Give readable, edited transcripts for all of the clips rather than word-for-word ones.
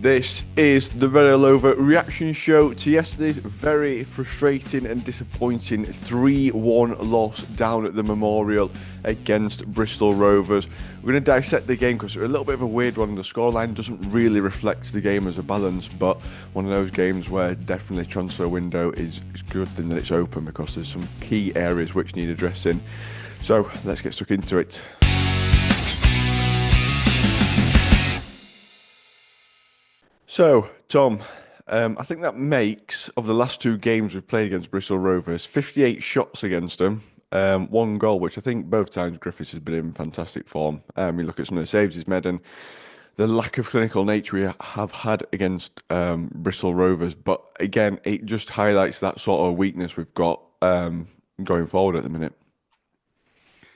This is the Red Rover reaction show to yesterday's very frustrating and disappointing 3-1 loss down at the Memorial against Bristol Rovers. We're going to dissect the game because it's a little bit of a weird one. The scoreline doesn't really reflect the game as a balance, but one of those games where definitely transfer window is good than that it's open because there's some key areas which need addressing. So let's get stuck into it. So, Tom, I think that makes, of the last two games we've played against Bristol Rovers, 58 shots against them, one goal, which I think both times Griffiths has been in fantastic form. You look at some of the saves he's made and the lack of clinical nature we have had against Bristol Rovers. But again, it just highlights that sort of weakness we've got going forward at the minute.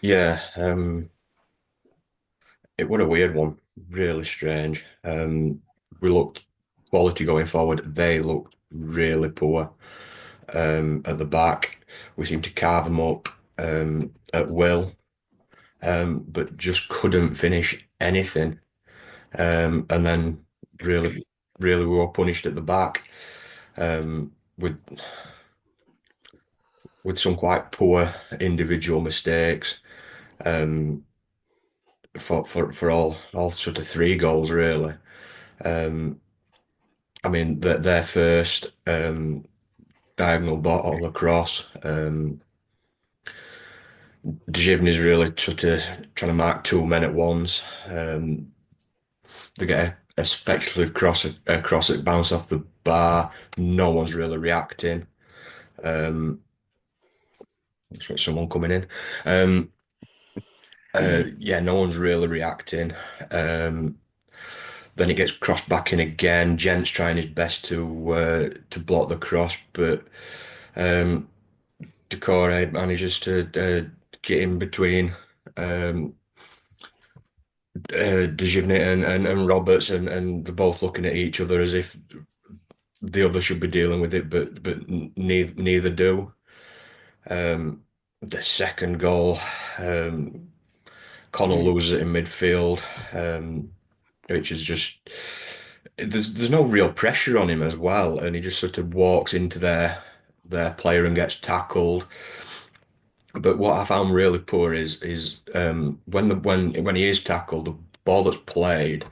Yeah, it was a weird one, really strange. We looked quality going forward. They looked really poor at the back. We seemed to carve them up at will, but just couldn't finish anything. And then really, really we were punished at the back with some quite poor individual mistakes. Um, for all sort of three goals really. Um, I mean their first diagonal ball across. Dzivny's really sort of trying to mark two men at once. They get a speculative cross that bounce off the bar. No one's really reacting. Um, someone coming in. Um, yeah, no one's really reacting. Um, Then it gets crossed back in again. Gent's trying his best to block the cross, but um, Decore manages to get in between um, Dejivnit and Roberts, and they're both looking at each other as if the other should be dealing with it, but neither do. Um, the second goal, Connell loses it in midfield, which is just there's no real pressure on him as well, and he just sort of walks into their player and gets tackled. But what I found really poor is when he is tackled, the ball that's played,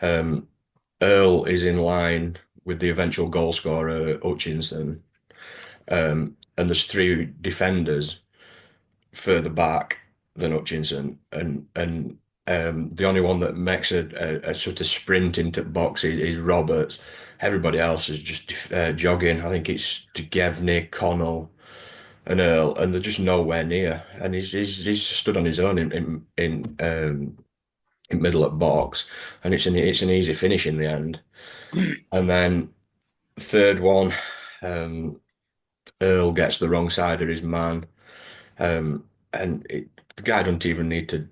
um, Earl is in line with the eventual goal scorer Hutchinson, and there's three defenders further back than Hutchinson, and the only one that makes a sort of sprint into the box is Roberts. Everybody else is just jogging. I think it's Tugevny, Connell, and Earl, and they're just nowhere near. And he's stood on his own in middle at box, and it's an easy finish in the end. And then third one, um, Earl gets the wrong side of his man, and the guy don't even need to.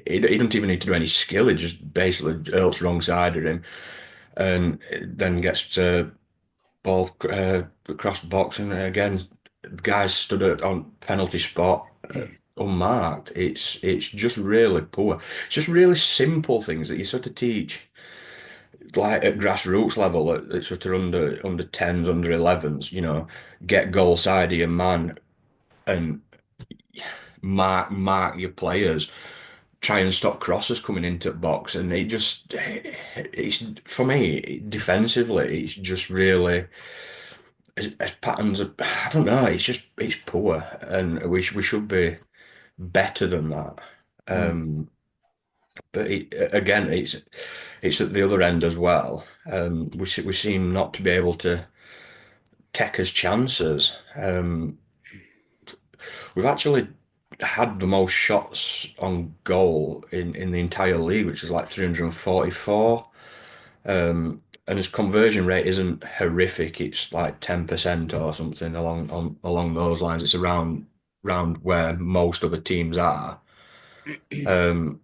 He don't even need to do any skill. He just basically Earl's wrong side of him, and then gets ball across the box, and again, the guys stood on penalty spot unmarked. It's just really poor. It's just really simple things that you sort of teach, like at grassroots level, at sort of under tens, under elevens. Get goal side of your man and mark your players. Try and stop crosses coming into the box, and it's for me defensively, it's just really. His patterns are, I don't know, it's poor, and we should be better than that. Mm. Um, but again, it's at the other end as well. We seem not to be able to take his chances. We've actually had the most shots on goal in the entire league, which is like 344. And his conversion rate isn't horrific. It's like 10% or something along those lines. It's around where most other teams are. Um,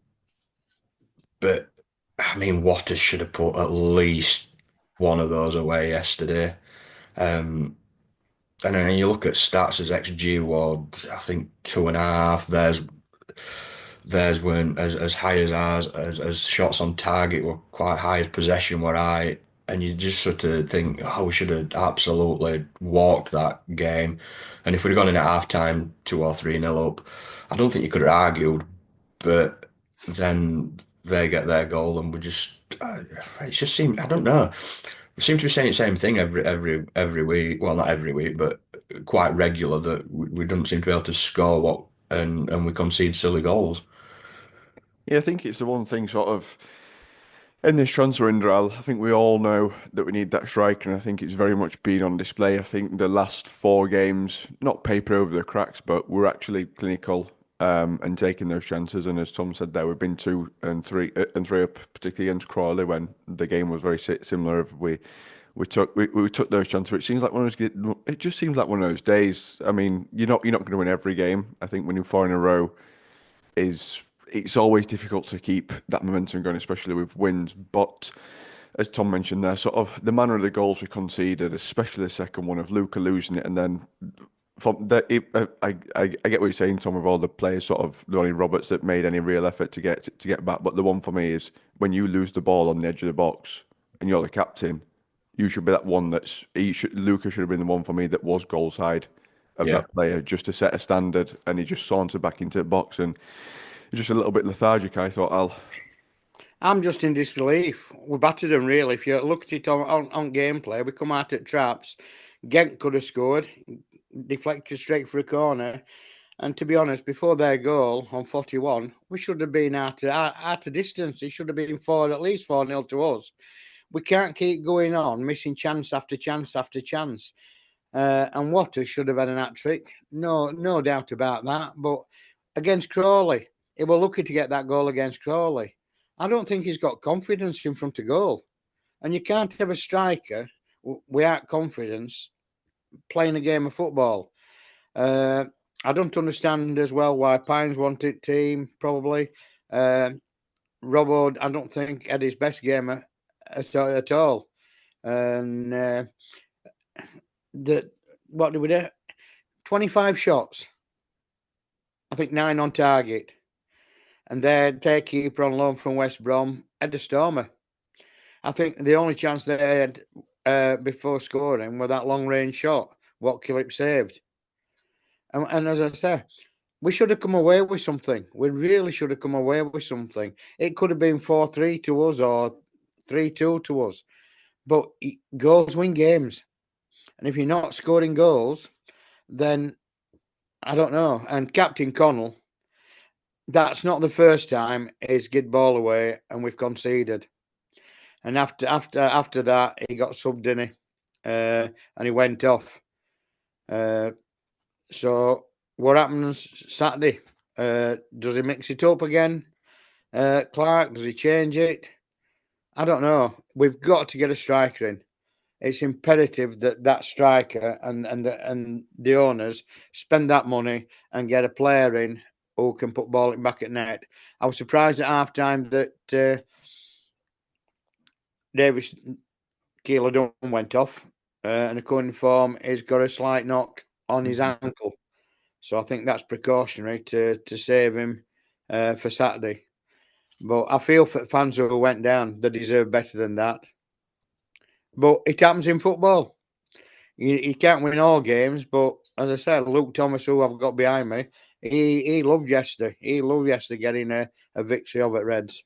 but I mean, Waters should have put at least one of those away yesterday. Um, and then you look at stats as XG awards, I think 2.5. theirs weren't as high as ours, as shots on target were quite high, as possession were high, and you just sort of think, oh, we should have absolutely walked that game. And if we'd have gone in at half time 2 or 3 nil up, I don't think you could have argued. But then they get their goal, and we just it just seemed, I don't know. We seem to be saying the same thing every week. Well, not every week, but quite regular, that we don't seem to be able to score what and we concede silly goals. Yeah, I think it's the one thing sort of in this transfer window. I think we all know that we need that striker, and I think it's very much been on display. I think the last 4 games, not paper over the cracks, but we're actually clinical and taking those chances. And as Tom said there, we've been 2 and 3 up, particularly against Crawley when the game was very similar. We took those chances. It seems like it just seems like one of those days. I mean, you're not going to win every game. I think winning 4 in a row is it's always difficult to keep that momentum going, especially with wins. But as Tom mentioned there, sort of the manner of the goals we conceded, especially the second one of Luca losing it, and then from the, I get what you're saying, Tom, with all the players, sort of the only Roberts that made any real effort to get back. But the one for me is when you lose the ball on the edge of the box and you're the captain, you should be that one Luca should have been the one for me that was goal side of Yeah. that player just to set a standard, and he just sauntered back into the box and just a little bit lethargic, I thought, Al. I'm just in disbelief. We battered them really. If you look at it on gameplay, we come out at traps. Gent could have scored, deflected straight for a corner. And to be honest, before their goal on 41, we should have been out of distance. It should have been at least 4-0 to us. We can't keep going on, missing chance after chance after chance. And Waters should have had an hat trick. No doubt about that. But against Crawley, he was lucky to get that goal against Crawley. I don't think he's got confidence in front of goal. And you can't have a striker without confidence playing a game of football. I don't understand as well why Pines wanted team, probably. Robbo, I don't think, had his best game at all. And what did we do? 25 shots. I think 9 on target. And their keeper on loan from West Brom had a stormer. I think the only chance they had before scoring was that long range shot, what Killip saved. And as I say, we should have come away with something. We really should have come away with something. It could have been 4-3 to us or 3-2 to us. But goals win games. And if you're not scoring goals, then I don't know. And Captain Connell, that's not the first time he's given ball away and we've conceded. And after that, he got subbed in, and he went off. So what happens Saturday? Does he mix it up again? Clark, does he change it? I don't know. We've got to get a striker in. It's imperative that striker and the owners spend that money and get a player in who can put ball back at net. I was surprised at half time that Davis Keeler went off, and according to form, he's got a slight knock on his ankle. So I think that's precautionary to save him for Saturday. But I feel for fans who went down, they deserve better than that. But it happens in football. You can't win all games, but as I said, Luke Thomas, who I've got behind me, he loved yesterday. He loved yesterday getting a victory over at Reds.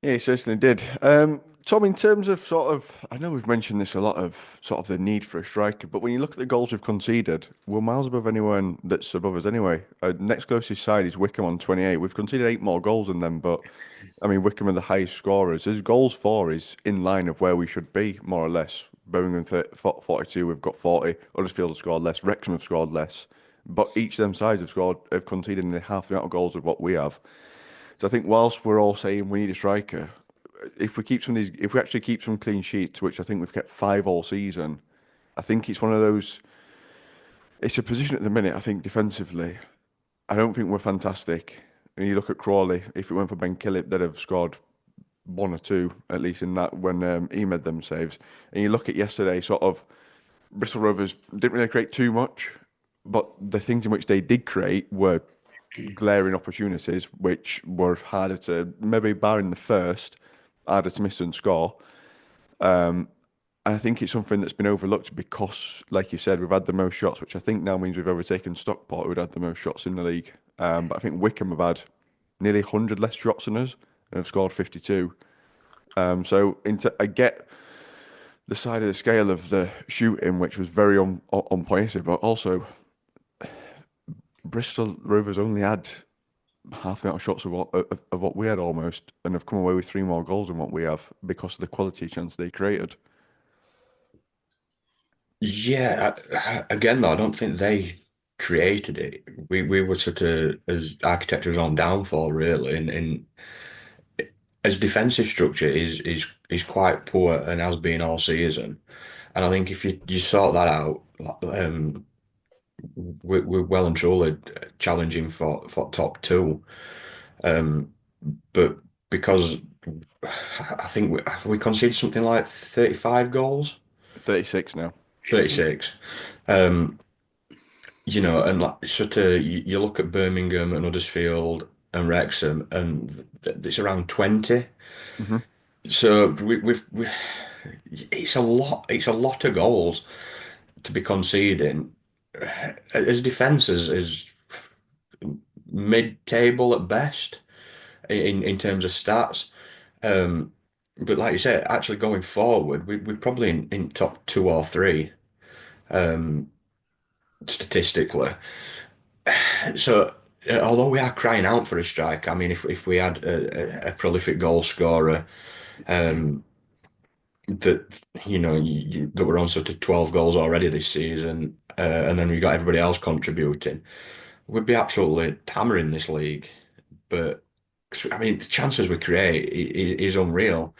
Yeah, he certainly did. Tom, in terms of sort of, I know we've mentioned this a lot of sort of the need for a striker, but when you look at the goals we've conceded, we're miles above anyone that's above us anyway. Next closest side is Wickham on 28. We've conceded 8 more goals than them, but I mean, Wickham are the highest scorers. His goals for is in line of where we should be, more or less. Birmingham 42, we've got 40. Huddersfield have scored less. Wrexham have scored less. But each of them sides have conceded nearly half the amount of goals of what we have. So I think whilst we're all saying we need a striker, if we actually keep some clean sheets, which I think we've kept 5 all season, I think it's one of those. It's a position at the minute. I think defensively, I don't think we're fantastic. And you look at Crawley. If it went for Ben Killip, they'd have scored 1 or 2 at least in that when he made them saves. And you look at yesterday, sort of Bristol Rovers didn't really create too much, but the things in which they did create were glaring opportunities, which were harder to, maybe barring the first, harder to miss and score. And I think it's something that's been overlooked because, like you said, we've had the most shots, which I think now means we've overtaken Stockport, who'd had the most shots in the league. But I think Wickham have had nearly 100 less shots than us and have scored 52. I get the side of the scale of the shooting, which was very on pointed, but also Bristol Rovers only had half the amount of shots of what we had almost, and have come away with three more goals than what we have because of the quality chance they created. Yeah, again though, I don't think they created it. We were sort of as architecture's own downfall really, and as defensive structure is quite poor and has been all season. And I think if you sort that out, we're well and truly challenging for top two. Um, but because I think we conceded something like 35 goals, 36 now. 36. Um, and like sort of you look at Birmingham and Huddersfield and Wrexham, and it's around 20. Hmm. So it's a lot. It's a lot of goals to be conceding. As defence is mid-table at best in terms of stats. Um, but like you said, actually going forward, we're probably in top two or three um, statistically. So, although we are crying out for a strike, I mean, if we had a prolific goal scorer um, that that we're on sort of 12 goals already this season, and then we got everybody else contributing, we'd be absolutely hammering this league. But I mean, the chances we create is unreal.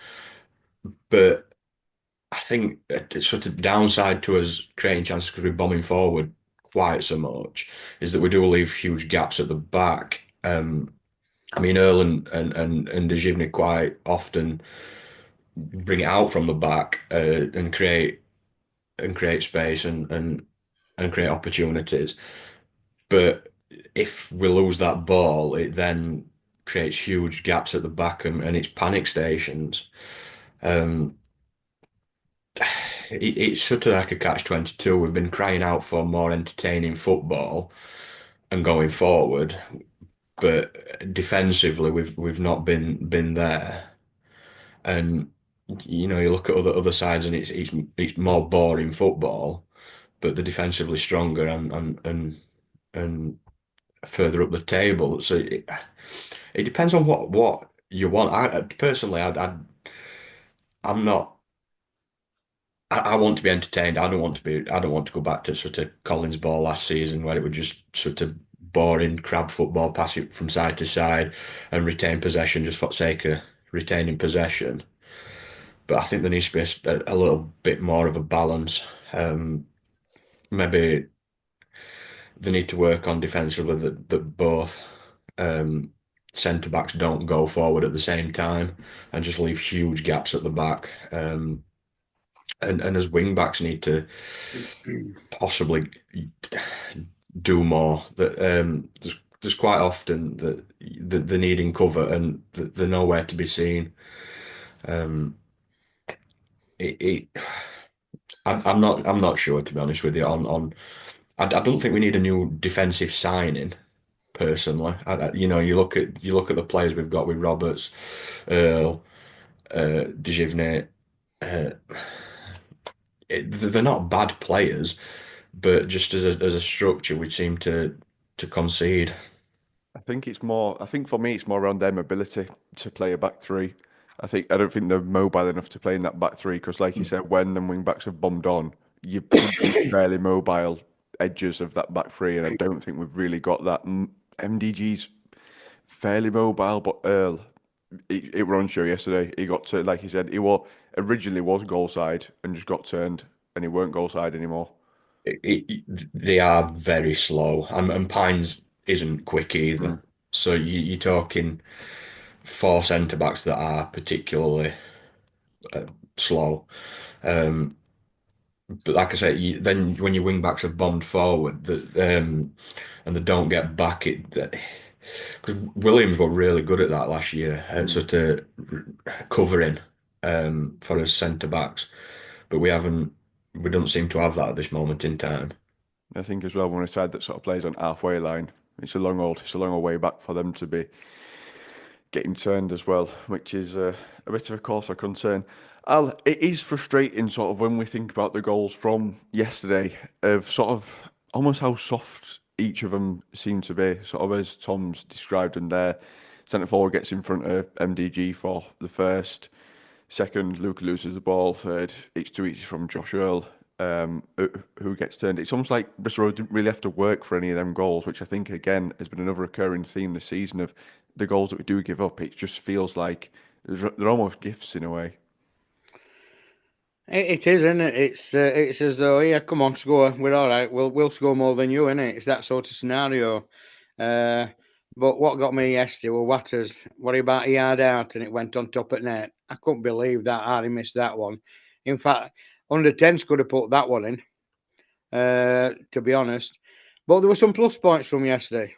But I think the sort of downside to us creating chances because we're bombing forward quite so much is that we do leave huge gaps at the back. I mean, Earl and Dejivne quite often bring it out from the back and create space and create opportunities. But if we lose that ball, it then creates huge gaps at the back and it's panic stations. Um, it's sort of like a catch-22. We've been crying out for more entertaining football and going forward, but defensively we've not been there. And you look at other sides and it's more boring football, but they're defensively stronger and further up the table. So it depends on what you want. I personally, I'm not. I want to be entertained. I don't want to be. I don't want to go back to sort of Collins ball last season where it was just sort of boring crab football, pass it from side to side and retain possession just for the sake of retaining possession. But I think there needs to be a little bit more of a balance. Maybe they need to work on defensively that both um, centre backs don't go forward at the same time and just leave huge gaps at the back. And as wing backs need to possibly do more. That there's quite often that they're needing cover and they're nowhere to be seen. Um, it, it I'm not sure to be honest with you I don't think we need a new defensive signing personally. You look at the players we've got with Roberts, Earl, Dejivne. Uh, they're not bad players, but just as a structure, we seem to concede. I think it's more. I think for me, it's more around their mobility to play a back three. I don't think they're mobile enough to play in that back three because, like you said, when the wing backs have bombed on, you've got fairly mobile edges of that back three, and I don't think we've really got that. MDG's fairly mobile, but Earl, it were on show yesterday. He got to, like he said, originally was goal side and just got turned, and he weren't goal side anymore. They are very slow, and Pines isn't quick Mm. either. So you're talking four centre backs that are particularly slow. Um, but like I say, then when your wing backs have bombed forward, and they don't get back, because Williams were really good at that last year, at Mm. sort of covering for his centre backs, but we don't seem to have that at this moment in time. I think as well, when a side that sort of plays on halfway line, it's a long old way back for them to be getting turned as well, which is a bit of a cause for concern. Al, it is frustrating sort of when we think about the goals from yesterday of sort of almost how soft each of them seem to be. Sort of as Tom's described them there, centre forward gets in front of MDG for the first. Second, Luca loses the ball. Third, it's too easy from Josh Earl, who gets turned. It's almost like Bristol Rovers didn't really have to work for any of them goals, which I think, again, has been another recurring theme this season of the goals that we do give up. It just feels like they're almost gifts in a way. It is, isn't it? It's as though, yeah, come on, score. We're all right. We'll score more than you, isn't it? It's that sort of scenario. Uh, but what got me yesterday were Watters. What about a yard out and it went on top at net? I couldn't believe that Hardy missed that one. In fact, under 10s could have put that one in, to be honest. But there were some plus points from yesterday.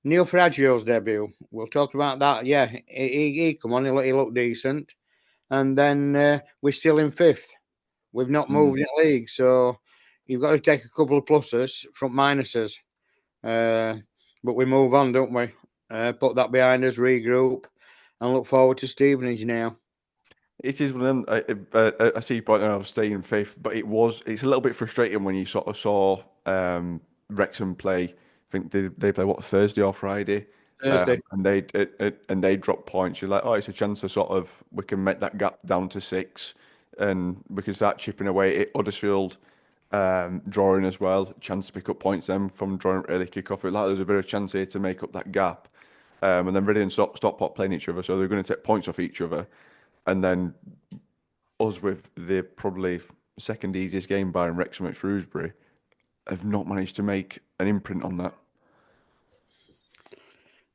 Neil Fraggio's debut. We'll talk about that. Yeah, he come on, he looked decent. And then we're still in fifth. We've not Mm. moved in the league, so you've got to take a couple of pluses from minuses. Uh, but we move on, don't we? Put that behind us, regroup, and look forward to Stevenage now. It is one of them. I see your point there. I was staying in fifth, but it's a little bit frustrating when you sort of saw Wrexham play. I think they play what, Thursday or Friday, Thursday. and they drop points. You're like, oh, it's a chance to sort of we can make that gap down to six, and we can start chipping away at Huddersfield, drawing as well. Chance to pick up points then from drawing early kick off. Like there's a bit of chance here to make up that gap. And then Reading and Stockport playing each other, so they're going to take points off each other. And then us with the probably second easiest game by Wrexham at Shrewsbury have not managed to make an imprint on that.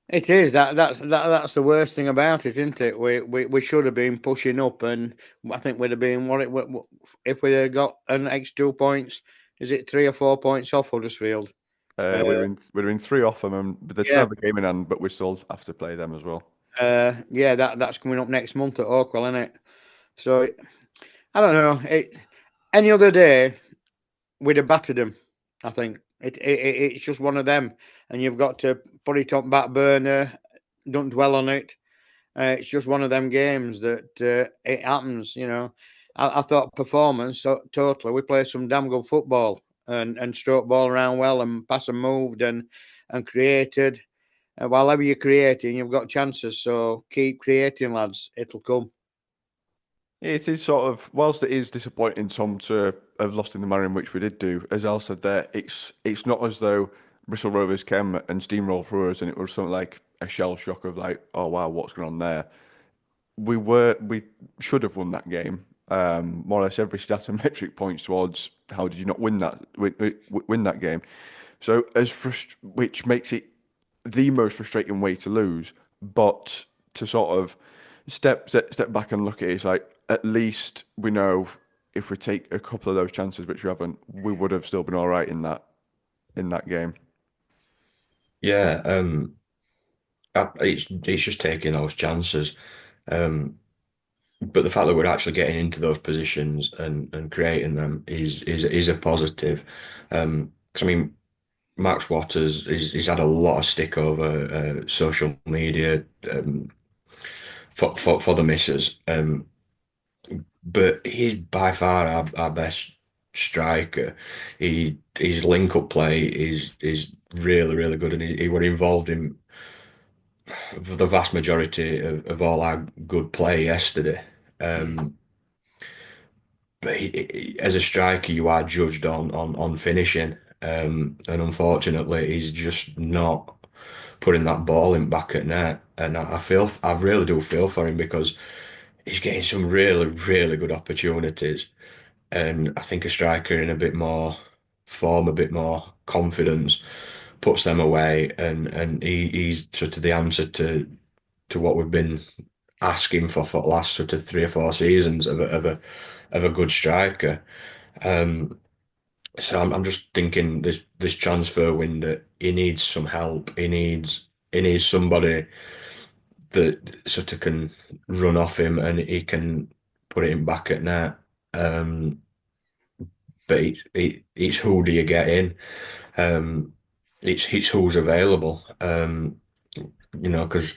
It is that's the worst thing about it, isn't it? We should have been pushing up, and I think we'd have been what if we'd have got an extra 2 points. Is it 3 or 4 points off Huddersfield? Uh, We'd have been three off them, and they still yeah, have a game in hand, but we still have to play them as well. yeah. That's coming up next month at Oakwell, isn't it? So I don't know. Any other day we'd have battered them. I think it's just one of them, and you've got to put it on back burner. Don't dwell on it. It's just one of them games that it happens. I thought performance totally. We played some damn good football and stroke ball around well and pass and moved and created. While you're creating, you've got chances. So keep creating, lads. It'll come. It is sort of, whilst it is disappointing, Tom, to have lost in the manner in which we did do, as Al said there, it's not as though Bristol Rovers came and steamrolled through us and it was something like a shell shock of like, oh wow, what's going on there? We should have won that game. More or less every stat and metric points towards how did you not win that game? So which makes it the most frustrating way to lose. But to sort of step back and look at it, it's like at least we know if we take a couple of those chances, which we haven't, we would have still been all right in that game. Yeah, it's just taking those chances. Um, but the fact that we're actually getting into those positions and creating them is a positive. 'Cause I mean, Max Watters he's had a lot of stick over social media for the misses. But he's by far our best striker. His link up play is really really good, and he were involved in the vast majority of all our good play yesterday. Um, but as a striker, you are judged on finishing, and unfortunately, he's just not putting that ball in back at net. And I really do feel for him because he's getting some really really good opportunities. And I think a striker in a bit more form, a bit more confidence, puts them away, and he's sort of the answer to what we've been asking for the last sort of 3 or 4 seasons of a good striker. Um, so I'm just thinking this transfer window, he needs some help. He needs he needs somebody that sort of can run off him and he can put it in back at net. Um, but it's who do you get in? Um, it's who's available. Because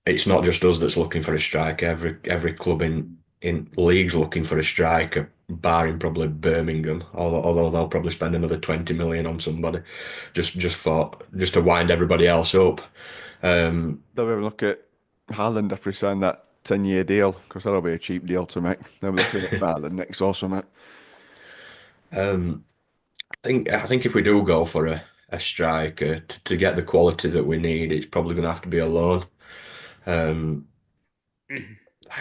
it's not just us that's looking for a striker. Every club in league's looking for a striker, barring probably Birmingham. Although they'll probably spend another 20 million on somebody, just to wind everybody else up. Um, They'll have a look at Haaland after he signed that 10-year deal, because that'll be a cheap deal to make. They'll be looking at Haaland next or something. um, I think if we do go for a striker to get the quality that we need, it's probably going to have to be a loan. Um,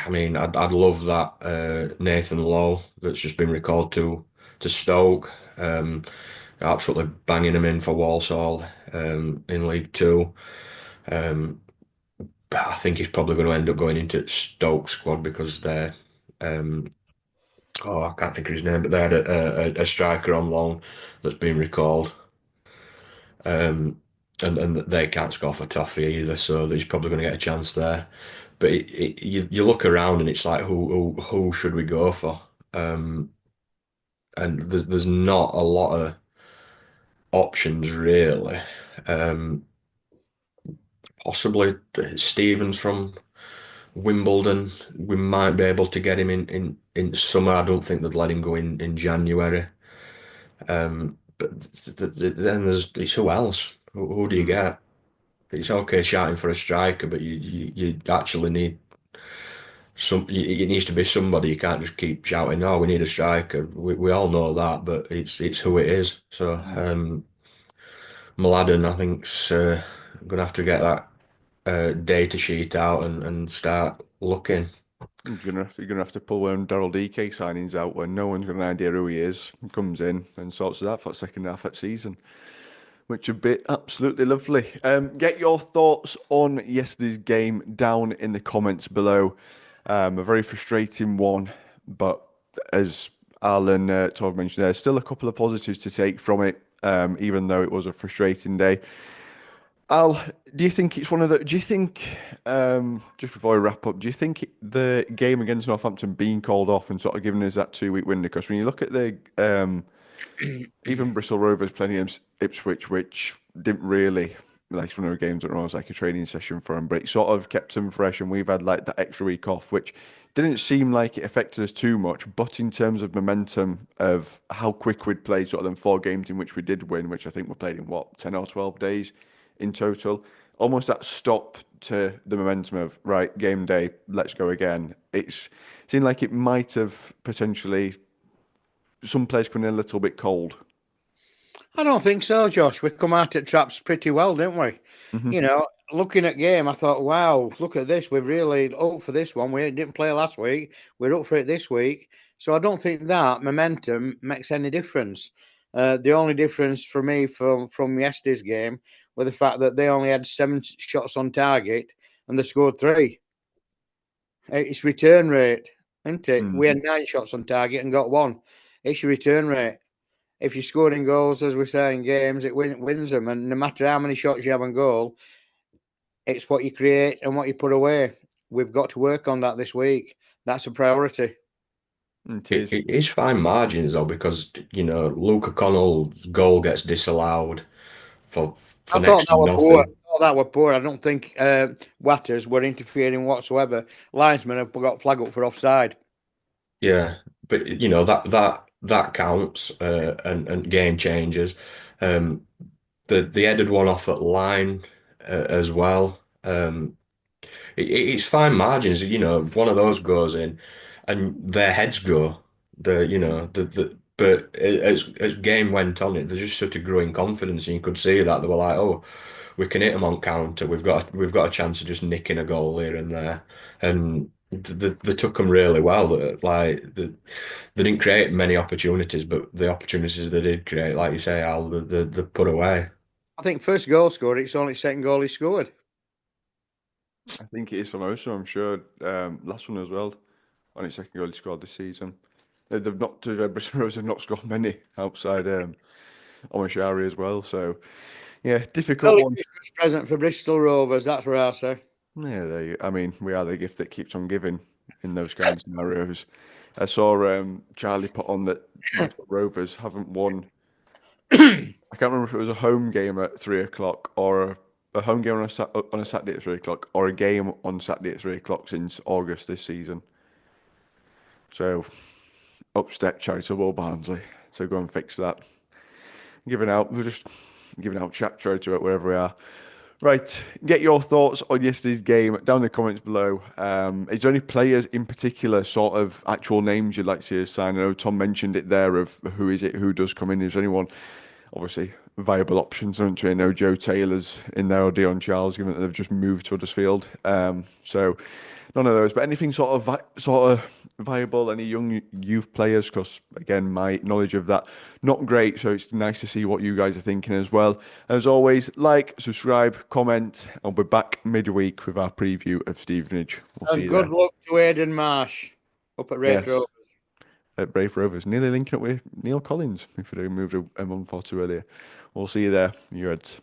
I mean, I'd love that Nathan Lowe that's just been recalled to Stoke. Absolutely banging him in for Walsall in League Two. Um, but I think he's probably going to end up going into Stoke squad because they're I can't think of his name, but they had a striker on loan that's been recalled. And they can't score for Toffee either, so he's probably going to get a chance there. But you look around and it's like who should we go for? Um, and there's not a lot of options really. Um, Possibly Stevens from Wimbledon. We might be able to get him in summer. I don't think they'd let him go in January. But then it's who else? Who do you Mm. get? It's okay shouting for a striker, but you actually need some. It needs to be somebody. You can't just keep shouting, "Oh, we need a striker." We all know that, but it's who it is. So Mm. Mladen, I think's gonna have to get that data sheet out and start looking. You're gonna have to pull one Daryl DK signings out when no one's got an idea who he is. He comes in and sorts it out for the second half of the season, which would be absolutely lovely. Get your thoughts on yesterday's game down in the comments below. A very frustrating one, but as Alan Torg mentioned, there's still a couple of positives to take from it, even though it was a frustrating day. Al, do you think it's one of the? Do you think, just before I wrap up, do you think the game against Northampton being called off and sort of giving us that 2 week window? Because when you look at the even Bristol Rovers playing against Ipswich, which didn't really like one of the games that was like a training session for them, but it sort of kept them fresh, and we've had like that extra week off, which didn't seem like it affected us too much. But in terms of momentum of how quick we'd played, sort of them 4 games in which we did win, which I think we played in what 10 or 12 days in total, almost that stop to the momentum of right game day, let's go again. It seemed like it might have potentially some players coming in a little bit cold. I don't think so, Josh. We come out at traps pretty well, didn't we? Hmm. Looking at game, I thought, wow, look at this. We're really up for this one. We didn't play last week. We're up for it this week. So I don't think that momentum makes any difference. The only difference for me from yesterday's game was the fact that they only had 7 shots on target and they scored 3. It's return rate, isn't it? Mm. We had 9 shots on target and got 1. It's your return rate. If you're scoring goals, as we say in games, it wins them. And no matter how many shots you have on goal, it's what you create and what you put away. We've got to work on that this week. That's a priority. It It, is. it is fine margins though because Luke O'Connell's goal gets disallowed for I for thought next that to were poor. I nothing. thought that were poor. I don't think Watters were interfering whatsoever. Linesmen have got flag up for offside. Yeah, but that counts and game changers. Um, the headed one off at line as well. It's fine margins. One of those goes in, and their heads go. The you Mm. know the but as game went on, there's just such a growing confidence, and you could see that they were like, oh, we can hit them on counter. We've got a chance of just nicking a goal here and there, and they took them really well. They didn't create many opportunities, but the opportunities they did create, like you say, Al, they put away. I think first goal scored. It's only second goal he scored. I think it is for most of them, I'm sure. Last one as well, on its second goal he scored this season. They've not, Bristol Rovers have not scored many outside Omashari as well. So Yeah, difficult Early one. Christmas present for Bristol Rovers. That's what I say. Yeah, I mean, we are the gift that keeps on giving in those kind of scenarios. I saw Charlie put on that Bristol Rovers haven't won. I can't remember if it was a home game at 3 o'clock or a home game on on a Saturday at 3 o'clock or a game on Saturday at 3 o'clock since August this season. So upstep charitable Barnsley. So go and fix that. We're just giving out chat charity wherever we are. Right, get your thoughts on yesterday's game down in the comments below. Is there any players in particular, sort of actual names you'd like to see us sign? I know Tom mentioned it there of who is it, who does come in. Is there anyone, obviously, viable options, aren't you? I know Joe Taylor's in there or Dion Charles, given that they've just moved to Huddersfield. So none of those, but anything sort of viable, any young youth players? Because again, my knowledge of that not great, so it's nice to see what you guys are thinking as well. As always, like, subscribe, comment. I'll be back midweek with our preview of Stevenage. We'll see And you good there. luck to Aidan Marsh up at Raith Yes, Rovers. at Brave Rovers, nearly linking up with Neil Collins if we moved a month or two earlier. We'll see you there, you Reds.